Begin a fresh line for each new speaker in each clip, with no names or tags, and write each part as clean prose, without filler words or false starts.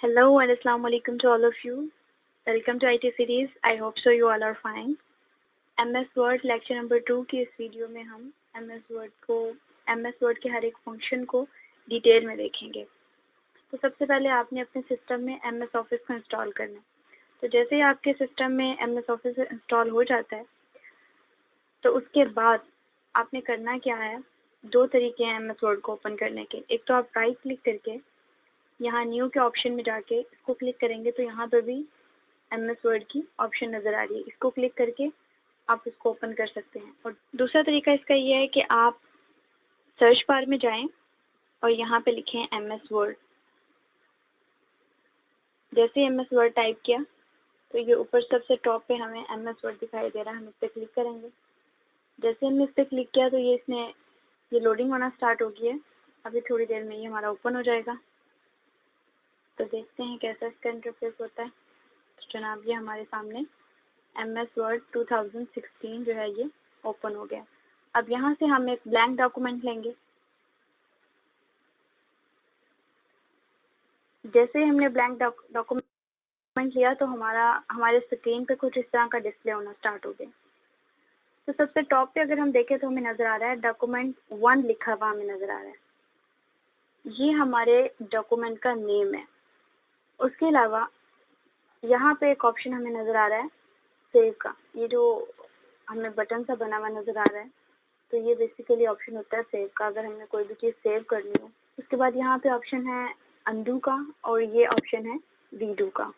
Hello and Assalamu alaikum to all of you. Welcome to IT series. I hope so you all are fine. MS Word lecture number 2 की इस video में हम MS Word के हर एक function को detail में देखेंगे। तो सबसे पहले आपने अपने सिस्टम में MS Office को इंस्टॉल करना है। तो जैसे ही आपके सिस्टम में MS Office इंस्टॉल हो जाता है तो उसके बाद आपने करना क्या है, दो तरीके हैं MS Word को ओपन करने के। एक तो आप राइट क्लिक करके यहाँ न्यू के ऑप्शन में जाके इसको क्लिक करेंगे तो यहाँ पर भी MS Word की ऑप्शन नज़र आ रही है। इसको क्लिक करके आप इसको ओपन कर सकते हैं। और दूसरा तरीका इसका ये है कि आप सर्च बार में जाएं और यहाँ पे लिखें MS Word। जैसे MS Word टाइप किया तो ये ऊपर सबसे टॉप पे हमें MS Word दिखाई दे रहा है। हम इस पर क्लिक करेंगे। जैसे हमने इस पर क्लिक किया तो ये लोडिंग होना स्टार्ट हो गई है। अभी थोड़ी देर में ये हमारा ओपन हो जाएगा। तो देखते हैं कैसा इसका इंटरफेस होता है। तो जनाब ये हमारे सामने MS Word 2016 जो है ये ओपन हो गया। अब यहाँ से हम एक ब्लैंक डॉक्यूमेंट लेंगे। जैसे ही हमने ब्लैंक डॉक्यूमेंट लिया तो हमारे स्क्रीन पे कुछ इस तरह का डिस्प्ले होना स्टार्ट हो गया। तो सबसे टॉप पे अगर हम देखें तो हमें नज़र आ रहा है डॉक्यूमेंट 1 लिखा हुआ हमें नज़र आ रहा है। ये हमारे डॉक्यूमेंट का नेम है। उसके अलावा यहाँ पे एक ऑप्शन हमें नज़र आ रहा है सेव का। ये जो हमें बटन सा बना हुआ नज़र आ रहा है तो ये बेसिकली ऑप्शन होता है सेव का, अगर हमने कोई भी चीज़ सेव करनी हो। उसके बाद यहाँ पे ऑप्शन है अनडू का और ये ऑप्शन है रीडू का।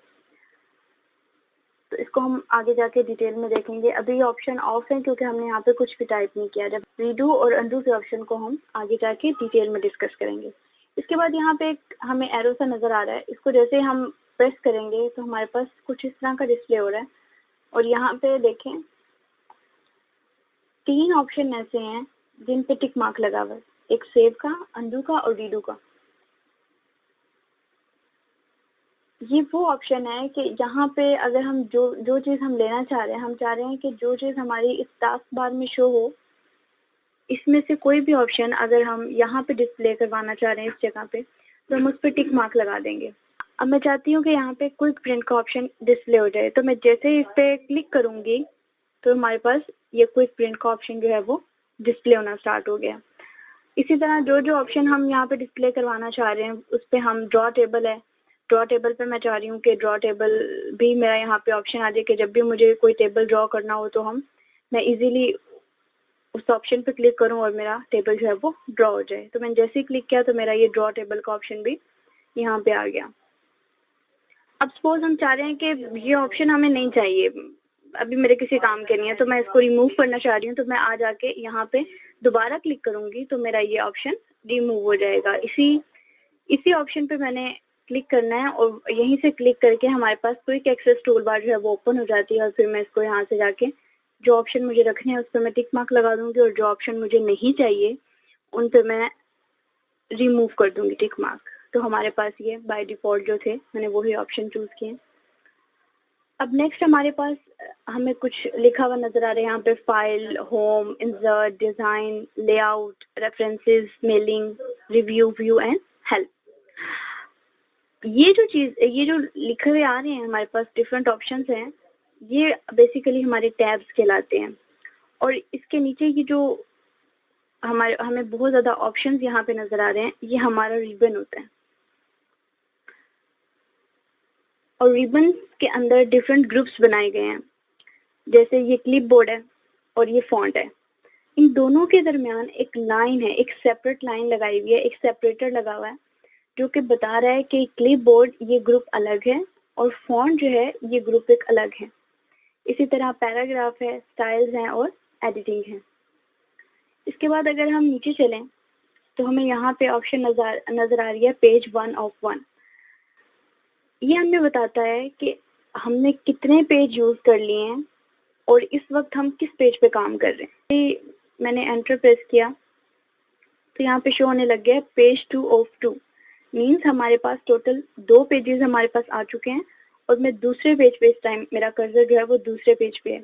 तो इसको हम आगे जाके डिटेल में देखेंगे। अभी ये ऑप्शन ऑफ है क्योंकि हमने यहाँ पे कुछ भी टाइप नहीं किया। जब रीडू और अनडू के ऑप्शन को हम आगे जाके डिटेल में डिस्कस करेंगे। इसके बाद यहाँ पे एक हमें एरो सा नज़र आ रहा है। इसको जैसे हम प्रेस करेंगे तो हमारे पास कुछ इस तरह का डिस्प्ले हो रहा है। और यहाँ पे देखें 3 ऑप्शन ऐसे हैं जिन पे टिक मार्क लगा हुआ है, एक सेव का, अनडू का और रीडू का। ये वो ऑप्शन है कि यहाँ पे अगर हम जो चीज़ हम लेना चाह रहे हैं, हम चाह रहे हैं कि जो चीज़ हमारी इस टास्क बार में शो हो, इसमें से कोई भी ऑप्शन अगर हम यहाँ पे डिस्प्ले करवाना चाह रहे हैं इस जगह पे, तो हम उस पर टिक मार्क लगा देंगे। अब मैं चाहती हूँ कि यहाँ पे क्विक प्रिंट का ऑप्शन डिस्प्ले हो जाए। तो मैं जैसे ही इस पे क्लिक करूंगी तो हमारे पास ये क्विक प्रिंट का ऑप्शन जो है वो डिस्प्ले होना स्टार्ट हो गया। इसी तरह जो जो ऑप्शन हम यहाँ पे डिस्प्ले करवाना चाह रहे हैं उस पे हम ड्रॉ टेबल है, ड्रॉ टेबल पे मैं चाह रही हूँ कि ड्रॉ टेबल भी मेरा यहाँ पे ऑप्शन आ जाए कि जब भी मुझे कोई टेबल ड्रॉ करना हो तो मैं इजीली उस ऑप्शन पे क्लिक करूँ और मेरा टेबल जो है वो ड्रॉ हो जाए। तो मैंने जैसे ही क्लिक किया तो मेरा ये ड्रॉ टेबल का ऑप्शन भी यहाँ पे आ गया। अब सपोज हम चाह रहे हैं कि ये ऑप्शन हमें नहीं चाहिए, अभी मेरे किसी काम के नहीं है, तो मैं इसको रिमूव करना चाह रही हूँ। तो मैं आ जाके यहाँ पे दोबारा क्लिक करूंगी तो मेरा ये ऑप्शन रिमूव हो जाएगा। इसी ऑप्शन पे मैंने क्लिक करना है और यहीं से क्लिक करके हमारे पास क्विक एक्सेस टूल बार जो है वो ओपन हो जाती है। और फिर मैं इसको यहाँ से जाके जो ऑप्शन मुझे रखने हैं उस पर मैं टिक मार्क लगा दूंगी और जो ऑप्शन मुझे नहीं चाहिए उन पे मैं रिमूव कर दूंगी टिक मार्क। तो हमारे पास ये बाय डिफॉल्ट जो थे मैंने वही ऑप्शन चूज किए। अब नेक्स्ट हमारे पास हमें कुछ लिखा हुआ नजर आ रहा है यहाँ पे, file, home, insert, design, layout, references, mailing, review, view and help. ये जो लिखे हुए आ रहे हैं हमारे पास डिफरेंट ऑप्शंस हैं, ये बेसिकली हमारे टैब्स कहलाते हैं। और इसके नीचे ये जो हमें बहुत ज्यादा ऑप्शंस यहाँ पे नजर आ रहे हैं, ये हमारा रिबन होता है। और रिबन के अंदर डिफरेंट ग्रुप्स बनाए गए हैं। जैसे ये क्लिपबोर्ड है और ये फॉन्ट है। इन दोनों के दरमियान एक लाइन है, एक सेपरेट लाइन लगाई हुई है, एक सेपरेटर लगा हुआ है जो कि बता रहा है कि क्लिपबोर्ड ये ग्रुप अलग है और फॉन्ट जो है ये ग्रुप एक अलग है। इसी तरह पैराग्राफ है, स्टाइल्स हैं और एडिटिंग है। इसके बाद अगर हम नीचे चलें तो हमें यहाँ पे ऑप्शन नजर आ रही है पेज 1 ऑफ 1। ये हमें बताता है कि हमने कितने पेज यूज कर लिए हैं और इस वक्त हम किस पेज पे काम कर रहे हैं। मैंने एंटर प्रेस किया तो यहाँ पे शो होने लग गया पेज 2 ऑफ 2। मीन्स हमारे पास टोटल 2 पेजेस हमारे पास आ चुके हैं और मैं दूसरे पेज पे इस टाइम मेरा कर्सर जो है वो दूसरे पेज पे है।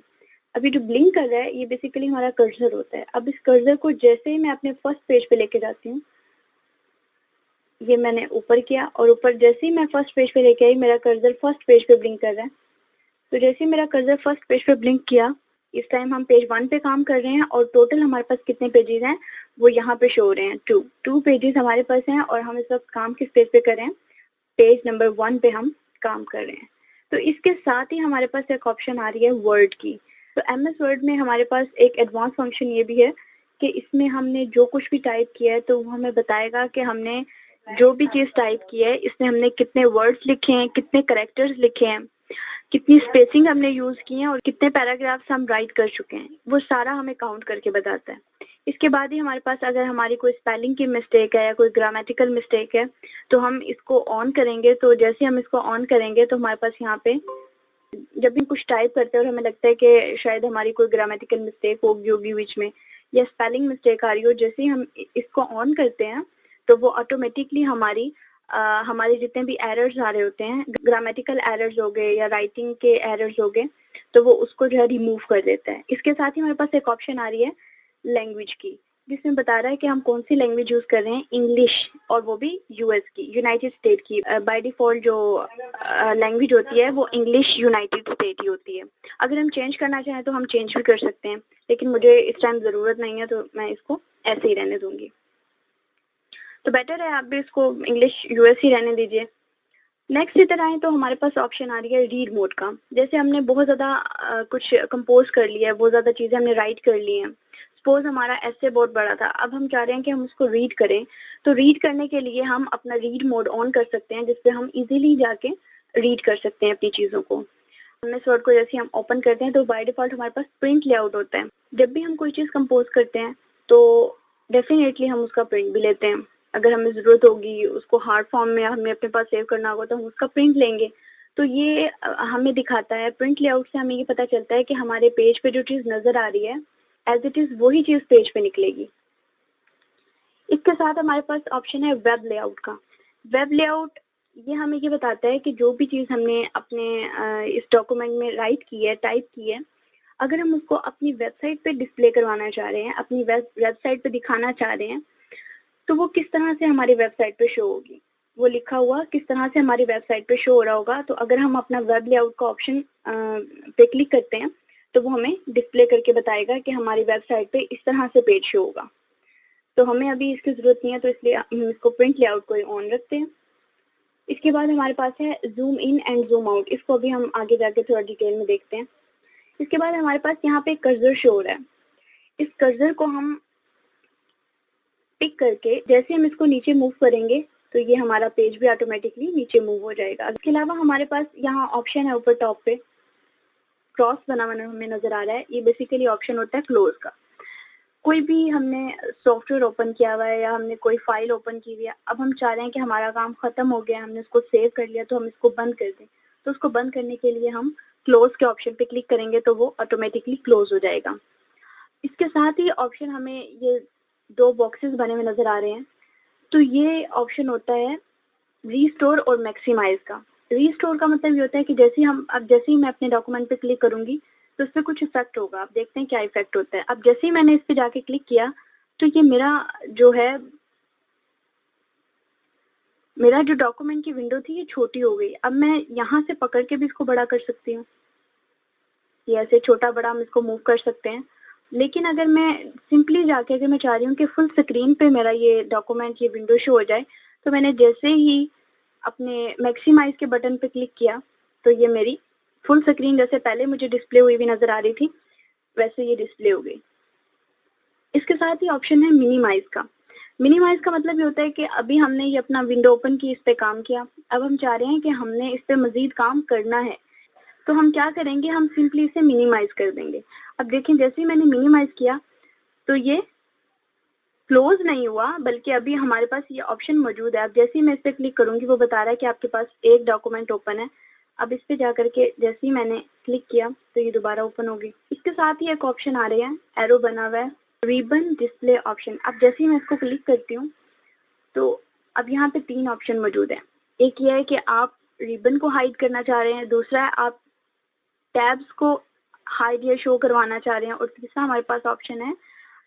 अभी जो ब्लिंक कर रहा है ये बेसिकली हमारा कर्सर होता है। अब इस कर्सर को जैसे ही मैं अपने फर्स्ट पेज पे लेके जाती हूँ ये मैंने ऊपर किया और ऊपर जैसे ही मैं फर्स्ट पेज पे लेके आई मेरा कर्सर फर्स्ट पेज पे ब्लिंक कर रहा है। तो जैसे ही मेरा कर्सर फर्स्ट पेज पे ब्लिंक किया, इस टाइम हम पेज 1 पे काम कर रहे हैं और टोटल हमारे पास कितने पेजेस हैं वो यहाँ पे शो हो रहे हैं 2 पेजेस हमारे पास हैं और हम इस वक्त काम किस पेज पे कर रहे हैं, पेज नंबर 1 पे हम काम कर रहे हैं। तो इसके साथ ही हमारे पास एक ऑप्शन आ रही है वर्ड की। तो एमएस वर्ड में हमारे पास एक एडवांस फंक्शन ये भी है कि इसमें हमने जो कुछ भी टाइप किया है तो वो हमें बताएगा कि हमने जो भी चीज टाइप की है इसमें हमने कितने वर्ड्स लिखे हैं, कितने करेक्टर्स लिखे हैं, कितनी स्पेसिंग हमने यूज की है और कितने पैराग्राफ्स हम राइट कर चुके हैं, वो सारा हमें काउंट करके बताता है। इसके बाद ही हमारे पास अगर हमारी कोई स्पेलिंग की मिस्टेक है या कोई ग्रामेटिकल मिस्टेक है तो हम इसको ऑन करेंगे। तो जैसे हम इसको ऑन करेंगे तो हमारे पास यहाँ पे जब भी कुछ टाइप करते हैं और हमें लगता है कि शायद हमारी कोई ग्रामेटिकल मिस्टेक होगी बीच में या स्पेलिंग मिस्टेक आ रही हो, जैसे ही हम इसको ऑन करते हैं तो वो ऑटोमेटिकली हमारे जितने भी एरर्स आ रहे होते हैं, ग्रामेटिकल एरर्स हो गए या राइटिंग के एरर्स हो गए, तो वो उसको जो है रिमूव कर देता है। इसके साथ ही हमारे पास एक ऑप्शन आ रही है लैंग्वेज की, जिसमें बता रहा है कि हम कौन सी लैंग्वेज यूज कर रहे हैं, इंग्लिश, और वो भी यूएस की, यूनाइटेड स्टेट की। बाय डिफॉल्ट जो लैंग्वेज होती है वो इंग्लिश यूनाइटेड स्टेट ही होती है। अगर हम चेंज करना चाहें तो हम चेंज भी कर सकते हैं, लेकिन मुझे इस टाइम जरूरत नहीं है तो मैं इसको ऐसे ही रहने दूंगी। तो बेटर है आप भी इसको इंग्लिश यूएस ही रहने दीजिए। नेक्स्ट इधर आए तो हमारे पास ऑप्शन आ रही है रीड मोड का। जैसे हमने बहुत ज्यादा कुछ कंपोज कर लिया है, बहुत ज्यादा चीजें हमने राइट कर ली हैं, सपोज हमारा ऐसे बहुत बड़ा था, अब हम चाह रहे हैं कि हम उसको रीड करें। तो रीड करने के लिए हम अपना रीड मोड ऑन कर सकते हैं, जिससे हम इजीली जाके रीड कर सकते हैं अपनी चीजों को। एमएस वर्ड को जैसे हम ओपन करते हैं तो बाय डिफॉल्ट हमारे पास प्रिंट लेआउट होता है। जब भी हम कोई चीज कंपोज करते हैं तो डेफिनेटली हम उसका प्रिंट भी लेते हैं। अगर हमें जरूरत होगी उसको हार्ड फॉर्म में हमें अपने पास सेव करना होगा तो हम उसका प्रिंट लेंगे। तो ये हमें दिखाता है, प्रिंट लेआउट से हमें ये पता चलता है कि हमारे पेज पे जो चीज नजर आ रही है एज इट इज वही चीज पेज पे निकलेगी। इसके साथ हमारे पास ऑप्शन है वेब लेआउट का। वेब लेआउट ये हमें ये बताता है कि जो भी चीज हमने अपने इस डॉक्यूमेंट में राइट की है, टाइप की है, अगर हम उसको अपनी वेबसाइट पे डिस्प्ले करवाना चाह रहे हैं, अपनी वेबसाइट पे दिखाना चाह रहे हैं, तो वो किस तरह से हमारी वेबसाइट पे शो होगी, वो लिखा हुआ किस तरह से हमारी वेबसाइट पे शो हो रहा होगा। तो अगर हम अपना वेब लेआउट का ऑप्शन पे क्लिक करते हैं तो वो हमें डिस्प्ले करके बताएगा कि हमारी वेबसाइट पे इस तरह से पेज शो होगा। तो हमें अभी इसकी जरूरत नहीं है, तो इसलिए हम इसको प्रिंट लेआउट को ऑन रखते हैं। इसके बाद हमारे पास है zoom in and zoom out. इसको अभी हम आगे जाके थोड़ा डिटेल में देखते हैं। इसके बाद हमारे पास यहाँ पे कर्सर शो हो रहा है। इस कर्सर को हम पिक करके जैसे हम इसको नीचे मूव करेंगे तो ये हमारा पेज भी ऑटोमेटिकली नीचे मूव हो जाएगा। इसके अलावा हमारे पास यहाँ ऑप्शन है ऊपर टॉप पे, क्रॉस बना हमें नजर आ रहा है। ये बेसिकली ऑप्शन होता है क्लोज का। कोई भी हमने सॉफ्टवेयर ओपन किया हुआ है या हमने कोई फाइल ओपन की हुई है, अब हम चाह रहे हैं कि हमारा काम खत्म हो गया, हमने उसको सेव कर लिया तो हम इसको बंद कर दें। तो उसको बंद करने के लिए हम क्लोज के ऑप्शन पे क्लिक करेंगे तो वो ऑटोमेटिकली क्लोज हो जाएगा। इसके साथ ही ऑप्शन हमें ये 2 बॉक्सेस बने हुए नजर आ रहे हैं। तो ये ऑप्शन होता है रीस्टोर और मैक्सिमाइज का। रीस्टोर का मतलब ये होता है कि जैसे ही मैं अपने डॉक्यूमेंट पे क्लिक करूंगी तो उस पर कुछ इफेक्ट होगा। आप देखते हैं क्या इफेक्ट होता है। अब जैसे ही मैंने इस पे जाके क्लिक किया तो ये मेरा जो डॉक्यूमेंट की विंडो थी ये छोटी हो गई। अब मैं यहाँ से पकड़ के भी इसको बड़ा कर सकती हूँ, ये ऐसे छोटा बड़ा हम इसको मूव कर सकते हैं। लेकिन अगर मैं सिंपली जाके अगर मैं चाह रही हूँ कि फुल स्क्रीन पे मेरा ये डॉक्यूमेंट, ये विंडो शो हो जाए, तो मैंने जैसे ही अपने मैक्सिमाइज के बटन पे क्लिक किया तो ये मेरी फुल स्क्रीन, जैसे पहले मुझे डिस्प्ले हुई भी नजर आ रही थी वैसे ये डिस्प्ले हो गई। इसके साथ ही ऑप्शन है मिनिमाइज का। मिनिमाइज का मतलब ये होता है कि अभी हमने ये अपना विंडो ओपन की, इस पे काम किया, अब हम चाह रहे हैं कि हमने इस पे मजीद काम करना है, तो हम क्या करेंगे, हम सिंपली इसे मिनिमाइज कर देंगे। अब देखिए जैसे ही मैंने मिनिमाइज किया तो ये क्लोज नहीं हुआ, बल्कि अभी हमारे पास ये ऑप्शन मौजूद है। अब जैसे ही मैं इस पर क्लिक करूंगी वो बता रहा है कि आपके पास एक डॉक्यूमेंट ओपन है। अब इस पे जाकर के जैसे ही मैंने क्लिक किया तो ये दोबारा ओपन होगी। इसके साथ ही एक ऑप्शन आ रहा है, एरो बना हुआ है, रिबन डिस्प्ले ऑप्शन। अब जैसे ही मैं इसको क्लिक करती हूँ तो अब यहाँ पे 3 ऑप्शन मौजूद है। एक ये है कि आप रिबन को हाइड करना चाह रहे हैं, दूसरा है आप टैब्स को हाइड या शो करवाना चाह रहे हैं, और तीसरा हमारे पास ऑप्शन है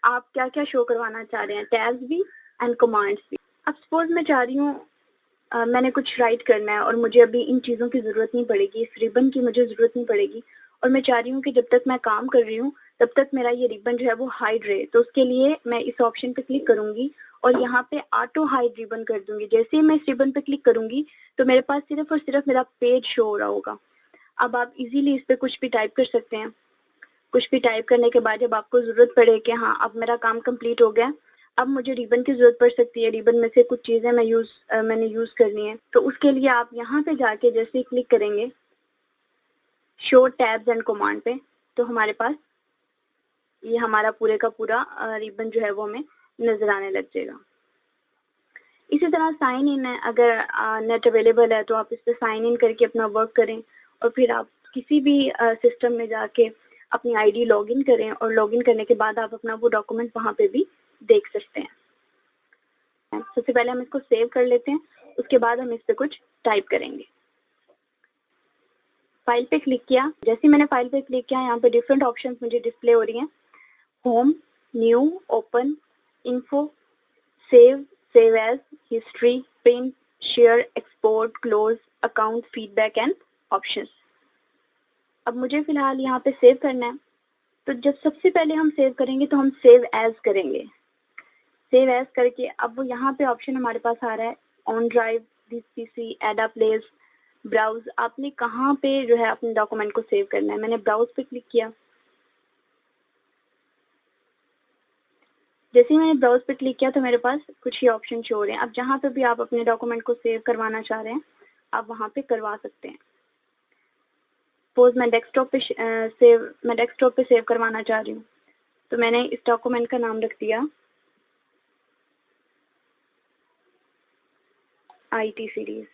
आप क्या क्या शो करवाना चाह रहे हैं, टैब्स भी एंड कमांड्स भी। अब सपोज मैं चाह रही हूँ मैंने कुछ राइट करना है और मुझे अभी इन चीज़ों की ज़रूरत नहीं पड़ेगी, इस रिबन की मुझे ज़रूरत नहीं पड़ेगी, और मैं चाह रही हूँ कि जब तक मैं काम कर रही हूँ तब तक मेरा ये रिबन जो है वो हाइड रहे। तो उसके लिए मैं इस ऑप्शन पे क्लिक करूंगी और यहाँ पे ऑटो हाइड रिबन कर दूंगी। जैसे ही मैं इस रिबन पे क्लिक करूंगी तो मेरे पास सिर्फ और सिर्फ मेरा पेज शो हो रहा होगा। अब आप इजीली इस पे कुछ भी टाइप कर सकते हैं। कुछ भी टाइप करने के बाद जब आपको जरूरत पड़े कि हाँ अब मेरा काम कंप्लीट हो गया, अब मुझे रिबन की जरूरत पड़ सकती है, रिबन में से कुछ चीजें मैंने यूज करनी है, तो उसके लिए आप यहाँ पे जाके जैसे ही क्लिक करेंगे शो टैब्स एंड कमांड पे, तो हमारे पास ये हमारा पूरे का पूरा रिबन जो है वो हमें नजर आने लग जाएगा। इसी तरह साइन इन है, अगर नेट अवेलेबल है तो आप इस पे साइन इन करके अपना वर्क करें और फिर आप किसी भी सिस्टम में जाके अपनी आईडी लॉगिन करें और लॉगिन करने के बाद आप अपना वो डॉक्यूमेंट वहां पे भी देख सकते हैं। सबसे पहले हम इसको सेव कर लेते हैं, उसके बाद हम इस पे कुछ टाइप करेंगे। फाइल पे क्लिक किया, जैसे ही मैंने फाइल पे क्लिक किया यहाँ पे डिफरेंट ऑप्शंस मुझे डिस्प्ले हो रही हैं। Home, new, open, info, save, save as, history, print, share, export, close, account, feedback and options. अब मुझे फिलहाल यहाँ पे सेव करना है, तो जब सबसे पहले हम सेव करेंगे तो हम सेव एज करेंगे। सेव एज करके अब वो यहाँ पे ऑप्शन हमारे पास आ रहा है ऑन ड्राइव, दिस पीसी, एडा प्लेस, ब्राउज। आपने कहाँ पे जो है अपने डॉक्यूमेंट को सेव करना है। मैंने ब्राउज पे क्लिक किया, जैसे ही मैंने ब्राउज पे क्लिक किया तो मेरे पास कुछ ही ऑप्शन शो हो रहे हैं। अब जहाँ पे भी आप अपने डॉक्यूमेंट को सेव करवाना चाह रहे हैं आप वहाँ पे करवा सकते हैं। सपोज मैं डेस्कटॉप पे सेव करवाना चाह रही हूँ, तो मैंने इस डॉक्यूमेंट का नाम रख दिया IT सीरीज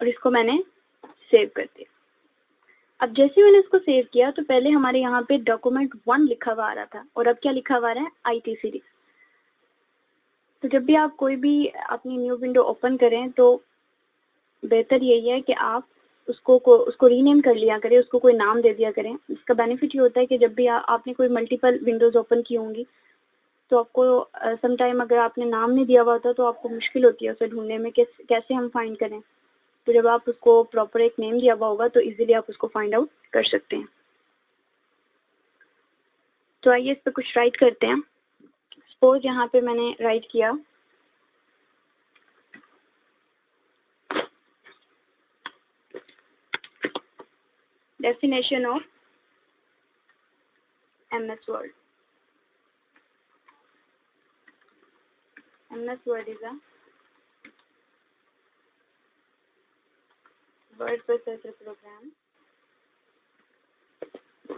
और इसको मैंने सेव कर दिया। अब जैसे मैंने इसको सेव किया तो पहले हमारे यहाँ पे डॉक्यूमेंट 1 लिखा हुआ आ रहा था और अब क्या लिखा हुआ आ रहा है IT सीरीज। तो जब भी आप कोई भी अपनी न्यू विंडो ओपन करें तो बेहतर यही है कि आप उसको रीनेम कर लिया करें, उसको कोई नाम दे दिया करें। इसका बेनिफिट ये होता है कि जब भी आपने कोई मल्टीपल विंडोज ओपन की होंगी तो आपको समटाइम अगर आपने नाम नहीं दिया हुआ होता तो आपको मुश्किल होती है उसे ढूंढने में कैसे हम फाइंड करें। तो जब आप उसको प्रॉपर एक नेम दिया हुआ होगा तो इजीली आप उसको फाइंड आउट कर सकते हैं। तो आइए इस पे कुछ राइट करते हैं। सपोज यहाँ पे मैंने राइट किया definition of MS Word. MS Word is a word processor program.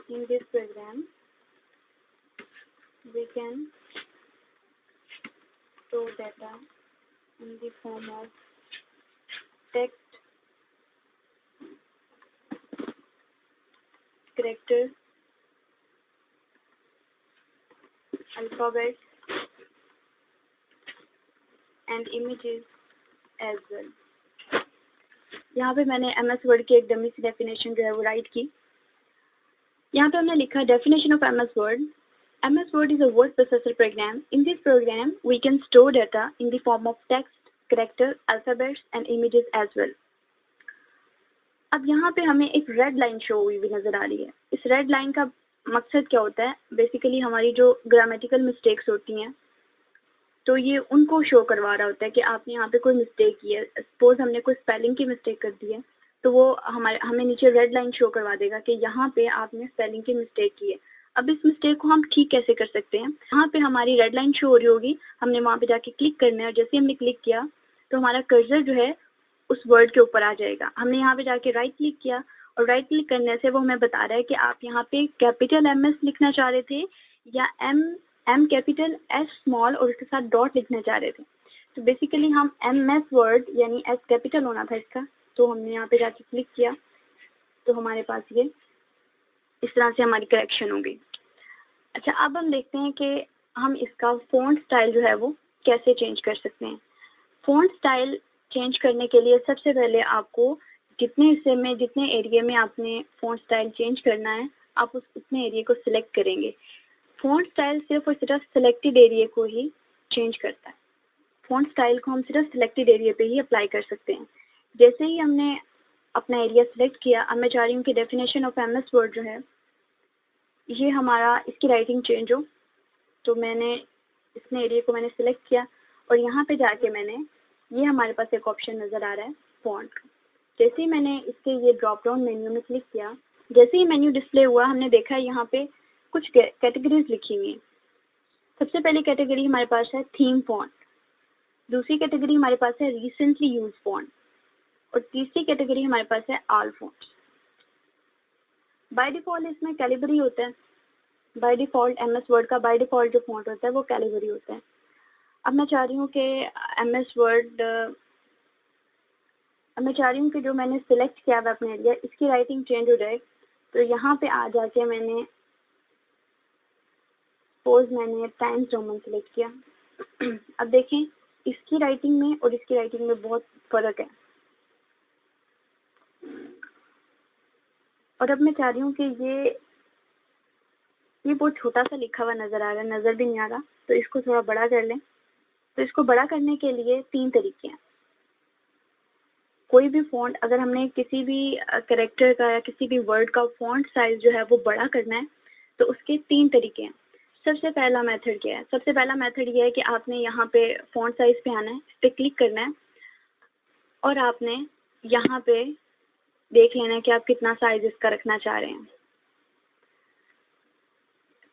In this program, we can store data in the form of text, characters, alphabets, and images as well. यहाँ पे मैंने MS Word की एक dummy सी definition जो है वो right की। यहाँ पे हमने लिखा definition of MS Word. MS Word is a word processor program. In this program, we can store data in the form of text, character, alphabets, and images as well. अब यहाँ पे हमें एक रेड लाइन शो हुई भी नजर आ रही है। इस रेड लाइन का मकसद क्या होता है? बेसिकली हमारी जो ग्रामेटिकल मिस्टेक्स होती हैं तो ये उनको शो करवा रहा होता है कि आपने यहाँ पे कोई मिस्टेक की है। सपोज हमने कोई स्पेलिंग की मिस्टेक कर दी है तो वो हमें नीचे रेड लाइन शो करवा देगा कि यहाँ पे आपने स्पेलिंग की मिस्टेक की है। अब इस मिस्टेक को हम ठीक कैसे कर सकते हैं? यहाँ पे हमारी रेड लाइन शो हो रही होगी, हमने वहाँ पे जाके क्लिक करना है और जैसे हमने क्लिक किया तो हमारा कर्सर जो है उस वर्ड के ऊपर आ जाएगा। हमने यहाँ पे जाके राइट क्लिक किया और राइट क्लिक करने से वो हमें बता रहा है कि आप यहाँ पे कैपिटल MS लिखना चाह रहे थे या M कैपिटल, S स्मॉल और उसके साथ डॉट लिखना चाह रहे थे। तो बेसिकली हम MS वर्ड यानी S कैपिटल होना था इसका, तो हमने यहाँ पे जाके क्लिक किया तो हमारे पास ये इस तरह से हमारी करेक्शन हो गई। अच्छा, अब हम देखते हैं कि हम इसका फ़ॉन्ट स्टाइल जो है वो कैसे चेंज कर सकते हैं। फ़ॉन्ट स्टाइल चेंज करने के लिए सबसे पहले आपको जितने हिस्से में, जितने एरिया में आपने फ़ॉन्ट स्टाइल चेंज करना है, आप उतने एरिया को सिलेक्ट करेंगे। फ़ॉन्ट स्टाइल सिर्फ और सिर्फ सिलेक्टेड एरिया को ही चेंज करता है। फ़ॉन्ट स्टाइल को हम सिर्फ सिलेक्टेड एरिया पे ही अप्लाई कर सकते हैं। जैसे ही हमने अपना एरिया सिलेक्ट किया, अब मैं चाह रही हूँ कि डेफिनेशन ऑफ एमएस वर्ड जो है ये हमारा, इसकी राइटिंग चेंज हो। तो मैंने इसने एरिया को मैंने सिलेक्ट किया और यहाँ पे जाके मैंने, ये हमारे पास एक ऑप्शन नज़र आ रहा है फ़ॉन्ट। जैसे ही मैंने इसके ये ड्रॉप डाउन मेन्यू में क्लिक किया, जैसे ही मेन्यू डिस्प्ले हुआ, हमने देखा यहाँ पे कुछ कैटेगरीज लिखी हुई हैं। सबसे पहली कैटेगरी हमारे पास है थीम फ़ॉन्ट, दूसरी कैटेगरी हमारे पास है रिसेंटली यूज फ़ॉन्ट और तीसरी कैटेगरी हमारे पास है ऑल फ़ॉन्ट्स। बाय डिफ़ॉल्ट इसमें कैलिबरी होता है। बाय डिफ़ॉल्ट एमएस वर्ड का बाय डिफ़ॉल्ट जो फ़ॉन्ट होता है वो कैलिबरी होता है। अब मैं चाह रही हूँ कि एमएस वर्ड, अब मैं चाह रही हूँ कि जो मैंने सिलेक्ट किया हुआ अपने एरिया, इसकी राइटिंग चेंज हो जाए। तो यहाँ पे आ जाके मैंने सपोज मैंने टाइम्स रोमन सिलेक्ट किया। अब देखें इसकी राइटिंग में और इसकी राइटिंग में बहुत फर्क है। और अब मैं चाह रही हूँ कि ये बहुत छोटा सा लिखा हुआ नजर आ रहा है, नजर भी नहीं आ रहा, तो इसको थोड़ा बड़ा कर लें। तो इसको बड़ा करने के लिए 3 तरीके हैं। कोई भी फॉन्ट, अगर हमने किसी भी कैरेक्टर का या किसी भी वर्ड का फॉन्ट साइज जो है वो बड़ा करना है, तो उसके 3 तरीके हैं। सबसे पहला मेथड क्या है? सबसे पहला मेथड ये है कि आपने यहाँ पे फॉन्ट साइज पे आना है, इस पे क्लिक करना है और आपने यहाँ पे देख लेना है कि आप कितना साइज इसका रखना चाह रहे हैं।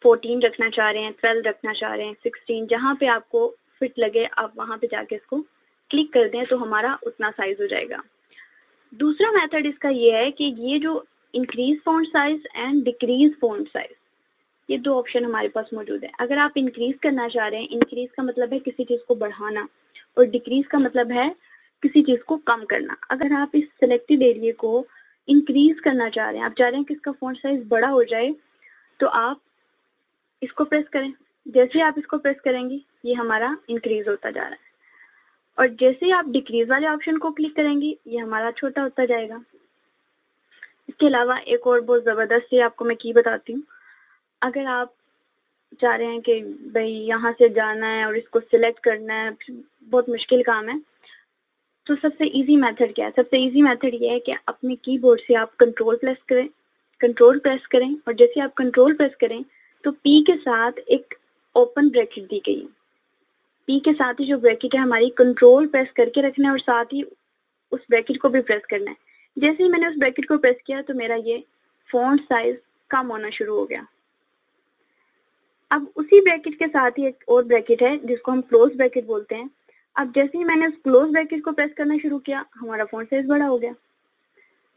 14 रखना चाह रहे हैं, 12 रखना चाह रहे हैं, 16, जहाँ पे आपको फिट लगे आप वहाँ पे जाके इसको क्लिक कर दें तो हमारा उतना साइज हो जाएगा। दूसरा मेथड इसका ये है कि ये जो increase font size and decrease font size, ये 2 ऑप्शन हमारे पास मौजूद है। अगर आप इंक्रीज करना चाह रहे हैं, इंक्रीज का मतलब है किसी चीज को बढ़ाना और डिक्रीज का मतलब है किसी चीज को कम करना। अगर आप इस सिलेक्टेड एरिया को इंक्रीज करना चाह रहे हैं, आप चाह रहे हैं कि इसका फॉन्ट साइज बड़ा हो जाए, तो आप इसको प्रेस करें। जैसे आप इसको प्रेस करेंगे ये हमारा इंक्रीज होता जा रहा है और जैसे ही आप डिक्रीज वाले ऑप्शन को क्लिक करेंगे ये हमारा छोटा होता जाएगा। इसके अलावा एक और बहुत जबरदस्त है, आपको मैं की बताती हूँ। अगर आप चाह रहे हैं कि भाई यहाँ से जाना है और इसको सिलेक्ट करना है, बहुत मुश्किल काम है, तो सबसे इजी मेथड क्या है? सबसे इजी मेथड ये है कि अपने कीबोर्ड से आप कंट्रोल प्रेस करें और जैसे आप कंट्रोल प्रेस करें तो पी के साथ एक ओपन ब्रैकेट दी गई है। पी के साथ ही जो ब्रैकेट है हमारी, कंट्रोल प्रेस करके रखना है और साथ ही उस ब्रैकेट को भी प्रेस करना है। जैसे ही मैंने उस ब्रैकेट को प्रेस किया तो मेरा ये फॉन्ट साइज कम होना शुरू हो गया। अब उसी ब्रैकेट के साथ ही एक और ब्रैकेट है जिसको हम क्लोज ब्रैकेट बोलते हैं। अब जैसे ही मैंने उस क्लोज ब्रैकेट को प्रेस करना शुरू किया, हमारा फॉन्ट साइज बड़ा हो गया।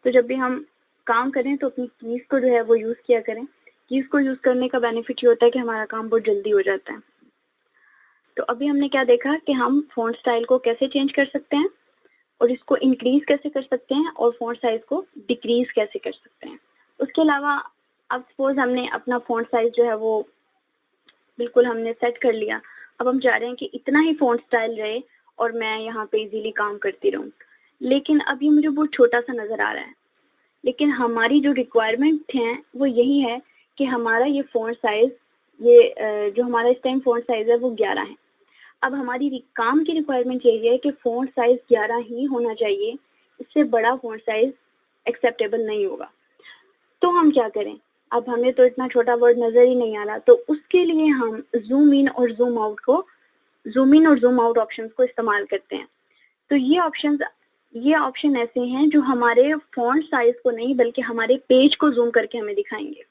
तो जब भी हम काम करें तो अपनी कीज को जो है वो यूज किया करें। कीज को यूज करने का बेनिफिट ये होता है कि हमारा काम बहुत जल्दी हो जाता है। तो अभी हमने क्या देखा कि हम फॉन्ट स्टाइल को कैसे चेंज कर सकते हैं और इसको इंक्रीज कैसे कर सकते हैं और फॉन्ट साइज को डिक्रीज कैसे कर सकते हैं। उसके अलावा अब सपोज हमने अपना फॉन्ट साइज जो है वो बिल्कुल हमने सेट कर लिया। अब हम चाह रहे हैं कि इतना ही फॉन्ट स्टाइल रहे और मैं यहाँ पे इजीली काम करती रहूं, लेकिन अब ये मुझे बहुत छोटा सा नजर आ रहा है। लेकिन हमारी जो रिक्वायरमेंट है वो यही है कि हमारा ये फॉन्ट साइज, ये जो हमारा इस टाइम फॉन्ट साइज है वो 11 है। अब हमारी काम की रिक्वायरमेंट यही है कि फॉन्ट साइज 11 ही होना चाहिए, इससे बड़ा फॉन्ट साइज एक्सेप्टेबल नहीं होगा। तो हम क्या करें? अब हमें तो इतना छोटा वर्ड नजर ही नहीं आ रहा, तो उसके लिए हम जूम इन और जूम आउट ऑप्शंस को इस्तेमाल करते हैं। तो ये ऑप्शन ऐसे हैं जो हमारे फॉन्ट साइज को नहीं बल्कि हमारे पेज को जूम करके हमें दिखाएंगे।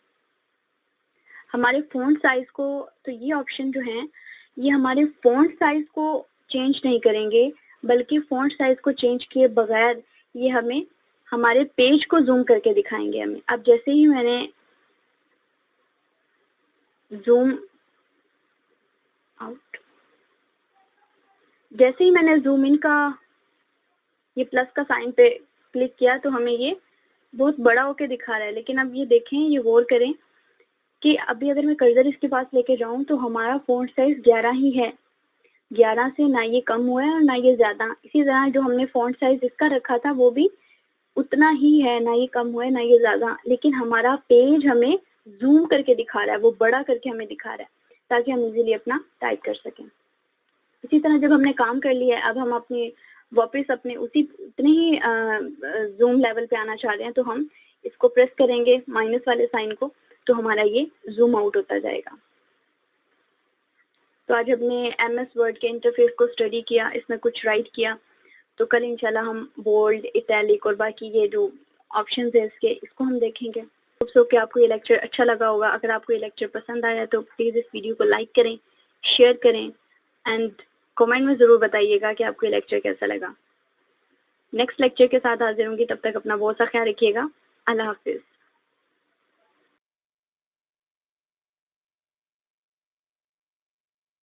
हमारे फॉन्ट साइज को, तो ये ऑप्शन जो हैं ये हमारे फॉन्ट साइज को चेंज नहीं करेंगे बल्कि फॉन्ट साइज को चेंज किए बगैर ये हमें हमारे पेज को जूम करके दिखाएंगे हमें। अब जैसे ही मैंने जूम आउट, जैसे ही मैंने जूम इन का ये प्लस का साइन पे क्लिक किया तो हमें ये बहुत बड़ा होके दिखा रहा है। लेकिन अब ये देखें, ये गौर करें कि अभी अगर मैं कर्सर इसके पास लेके जाऊं तो हमारा फॉन्ट साइज 11 ही है। 11 से ना ये कम हुआ है और ना ये ज्यादा। इसी तरह जो हमने फॉन्ट साइज इसका रखा था वो भी उतना ही है, ना ये कम हुआ है ना ये ज्यादा। लेकिन हमारा पेज हमें जूम करके दिखा रहा है, वो बड़ा करके हमें दिखा रहा है, ताकि हम इजीली अपना टाइप कर सकें। इसी तरह जब हमने काम कर लिया है, अब हम अपने वापस अपने उसी उतने ही जूम लेवल पे आना चाह रहे हैं, तो हम इसको प्रेस करेंगे माइनस वाले साइन को, तो हमारा ये जूम आउट होता जाएगा। तो आज हमने MS वर्ड के इंटरफेस को स्टडी किया, इसमें कुछ राइट किया। तो कल इंशाल्लाह हम बोल्ड, इटैलिक और बाकी ये जो ऑप्शंस है इसको हम देखेंगे। होप कि आपको ये लेक्चर अच्छा लगा होगा। अगर आपको ये लेक्चर पसंद आया तो प्लीज़ इस वीडियो को लाइक करें, शेयर करें एंड कमेंट में ज़रूर बताइएगा कि आपको ये लेक्चर कैसा लगा। नेक्स्ट लेक्चर के साथ हाजिर होंगी, तब तक अपना बहुत सा ख्याल रखिएगा। अल्लाह हाफिज़।